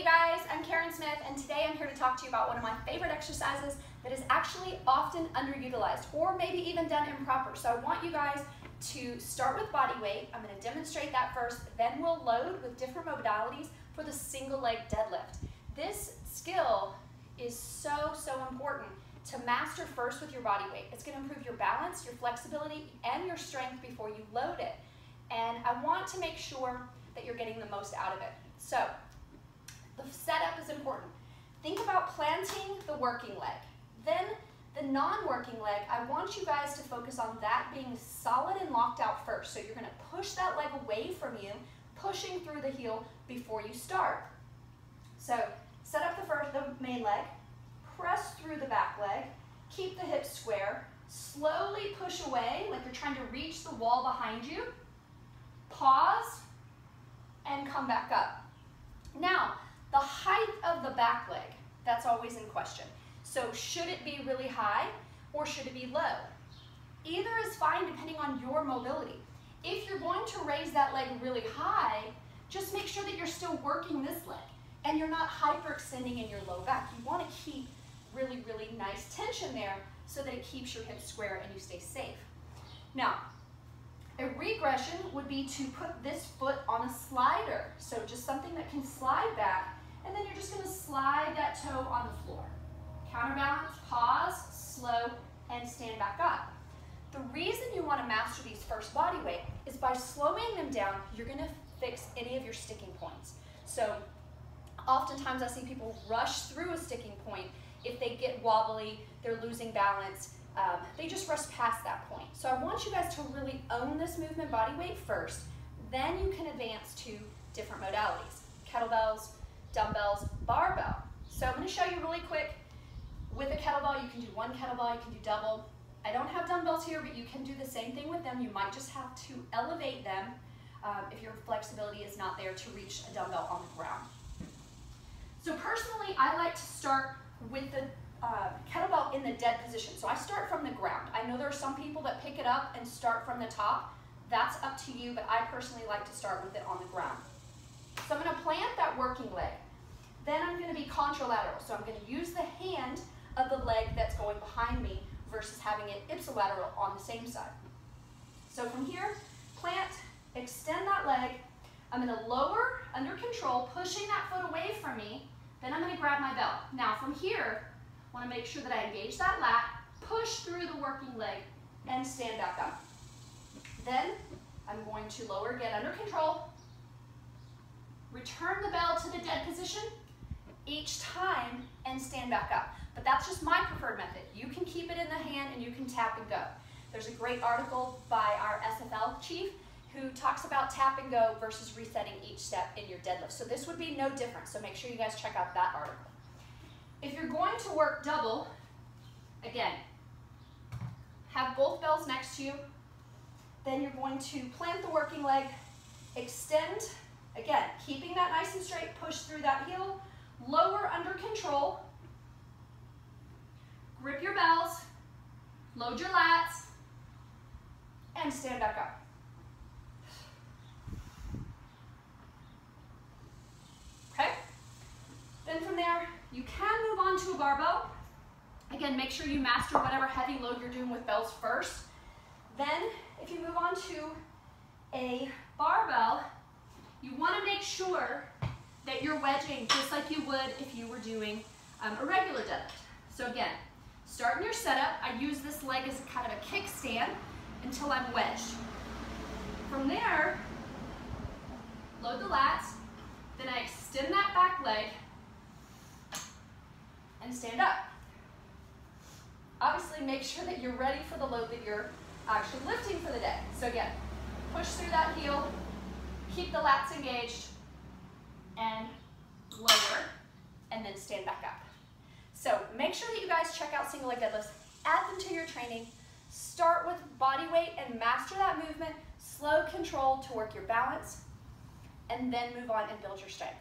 guys, I'm Karen Smith, and today I'm here to talk to you about one of my favorite exercises that is actually often underutilized or maybe even done improper. So I want you guys to start with body weight. I'm going to demonstrate that first, then we'll load with different modalities for the single leg deadlift. This skill is so important to master first with your body weight. It's going to improve your balance, your flexibility, and your strength before you load it. And I want to make sure that you're getting the most out of it. So the setup is important. Think about planting the working leg. Then the non-working leg, I want you guys to focus on that being solid and locked out first. So you're going to push that leg away from you, pushing through the heel before you start. So set up the main leg, press through the back leg, keep the hips square, slowly push away like you're trying to reach the wall behind you, pause, and come back up. Now, the height of the back leg, that's always in question. So should it be really high or should it be low? Either is fine depending on your mobility. If you're going to raise that leg really high, just make sure that you're still working this leg and you're not hyperextending in your low back. You want to keep really nice tension there so that it keeps your hips square and you stay safe. Now, a regression would be to put this foot on a slider. So just something that can slide back, and then you're just going to slide that toe on the floor. Counterbalance, pause, slow, and stand back up. The reason you want to master these first body weight is by slowing them down, you're going to fix any of your sticking points. So oftentimes I see people rush through a sticking point. If they get wobbly, they're losing balance, they just rush past that point. So I want you guys to really own this movement body weight first, then you can advance to different modalities. Kettlebells, dumbbells, barbell. So I'm going to show you really quick. With a kettlebell, you can do one kettlebell, you can do double. I don't have dumbbells here, but you can do the same thing with them. You might just have to elevate them if your flexibility is not there to reach a dumbbell on the ground. So personally, I like to start with the kettlebell in the dead position. So I start from the ground. I know there are some people that pick it up and start from the top. That's up to you, but I personally like to start with it on the ground. So I'm going to plant that working leg. Then I'm going to be contralateral. So I'm going to use the hand of the leg that's going behind me versus having it ipsilateral on the same side. So from here, plant, extend that leg. I'm going to lower under control, pushing that foot away from me. Then I'm going to grab my belt. Now from here, I want to make sure that I engage that lat, push through the working leg, and stand back up. Then I'm going to lower, get under control, return the bell to the dead position each time, and stand back up. But that's just my preferred method. You can keep it in the hand and you can tap and go. There's a great article by our SFL chief who talks about tap and go versus resetting each step in your deadlift. So this would be no different, so make sure you guys check out that article. If you're going to work double, again, have both bells next to you, then you're going to plant the working leg, extend, again, keeping that nice and straight, push through that heel, lower under control, grip your bells, load your lats, and stand back up. Okay? Then from there, you can move on to a barbell. Again, make sure you master whatever heavy load you're doing with bells first. Then, if you move on to a barbell, you want to make sure that you're wedging just like you would if you were doing a regular deadlift. So again, start in your setup. I use this leg as kind of a kickstand until I'm wedged. From there, load the lats, then I extend that back leg and stand up. Obviously, make sure that you're ready for the load that you're actually lifting for the day. So again, push through that heel, keep the lats engaged, and lower, and then stand back up. So make sure that you guys check out single leg deadlifts, add them to your training, start with body weight and master that movement, slow control to work your balance, and then move on and build your strength.